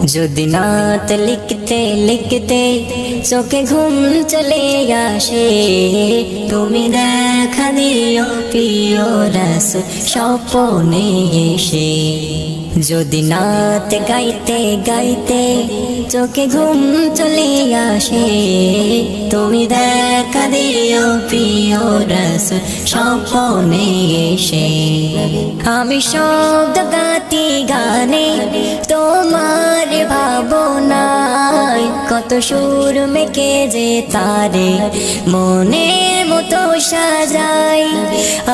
যদি নাত লিখতে লিখতে চোখে ঘুম চলে আসে, তুমি দেখা দিও প্রিয় রাসূল স্বপ্নে এসে। যদি নাত গাইতে গাইতে চোখে ঘুম চলে আসে, তুমি দেখা দিও প্রিয় রাসূল স্বপ্নে এসে। আমি শব্দ গাতি গানে তোমার ভাবনায়, কত সুর মেকে যে তারে মনের মতো সাজাই।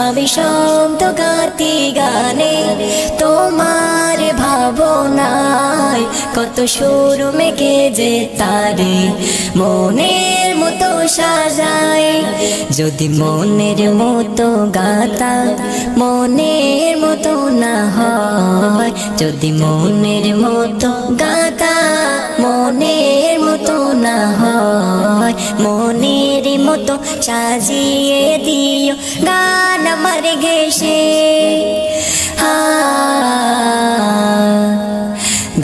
আমি শব্দ গাতি গানে তোমার ভাবনায়, কত সুর মেকে যে তারে মনের মতো সাজাই। যদি মনের মতো গাতা মনের মতো না হয়, যদি মনের মতো গাতা মনের মতো না হয়, মনের মতো সাজিয়ে দিও গান আমার ঘেঁষে।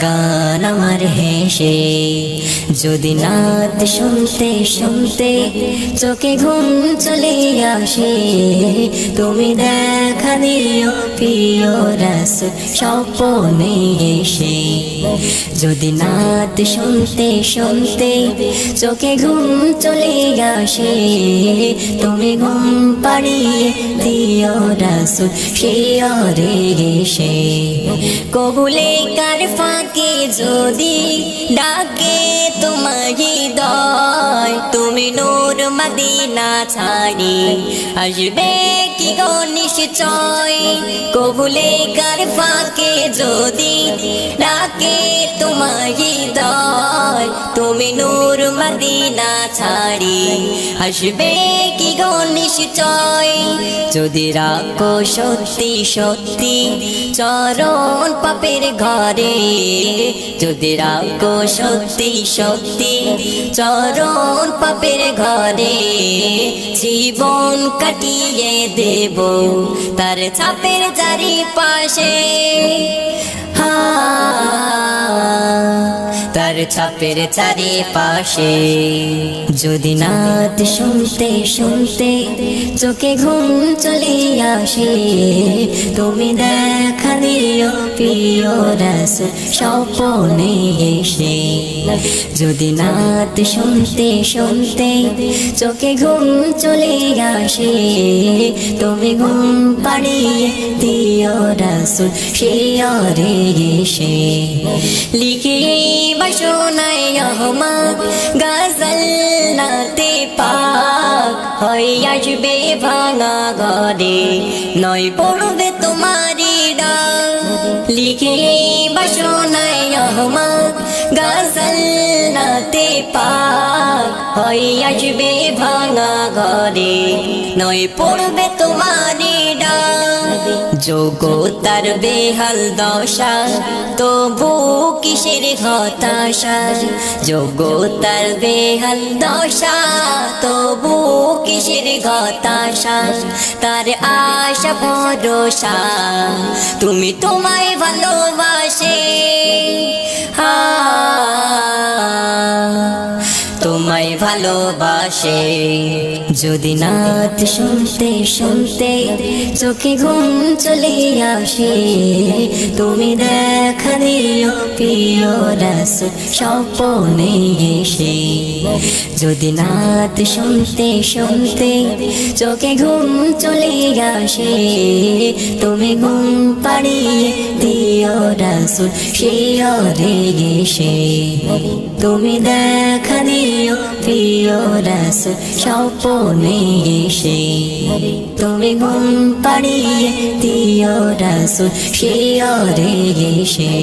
গান আমার হেসে। যদি নাত শুনতে শুনতে চোখে ঘুম চলে আসে, তুমি দেখা দিও প্রিয় রাসূল স্বপ্নে এসে। যদি নাত শুনতে শুনতে চোখে ঘুম চলে আসে, তুমি ঘুম পাড়িয়ে দিও রাসূল শিয়রে এসে। কবুলে কার ফাঁকে যদি ডাকে তোমার হৃদয়, তুমি নূর মদিনা ছাড়ি আসবে কি গো নিশ্চয়। কবুলে কার ফাঁকে যদি ডাকে তোমার হৃদয়, তুমি নূর মদিনা ছাড়ি আসবে কি গো নিশ্চয়। যদি রাখো সত্যি সত্যি চরণ পাপের ঘরে, যদি রাখো সত্যি সত্যি চরণ পাপের ঘরে, জীবন কাটিয়ে দেব তার ছাপের চারিপাশে। তার ছাপের চারিপাশে। যদি নাত শুনতে শুনতে চোখে ঘুম চলে আসে, তুমি দেখা দিও প্রিয় রাসূল স্বপ্নে এসে। যদি নাত শুনতে শুনতে চোখে ঘুম চলে আসে, তুমি ঘুম পাড়িয়ে দিও রাসূল শিয়রে এসে। লিখে বাসনায় আহমদ গজল নাতে পাক, হয়ে আসবে ভাঙা ঘরে নয় পড়বে তোমারি ডাক। লিখে বাসনায় আহমদ গজল নাতে পাক, হয়ে আসবে ভাঙা ঘরে নয় পড়বে তোমারি ডাক। যোগ্যতার বেহাল দশা তবু কিসের হতাশা, যোগ্যতার বেহাল দশা তবু কিসের হতাশা। তার আশা ভরসা তুমি তোমায় ভালোবাসে, তোমায় ভালোবাসে। যদি নাত শুনতে শুনতে চোখে ঘুম চলে আসে, তুমি দেখা দিও প্রিয় রাসূল স্বপ্নে এসে। যদি নাত শুনতে শুনতে চোখে ঘুম চলে আসে, তুমি ঘুম পাড়িয়ে দিও রাসূল শিয়রে এসে। তুমি দেখা দিও প্রিয় রাসূল স্বপ্নে এসে, তুমি ঘুম পাড়িয়ে দিও রাসূল শিয়রে এসে।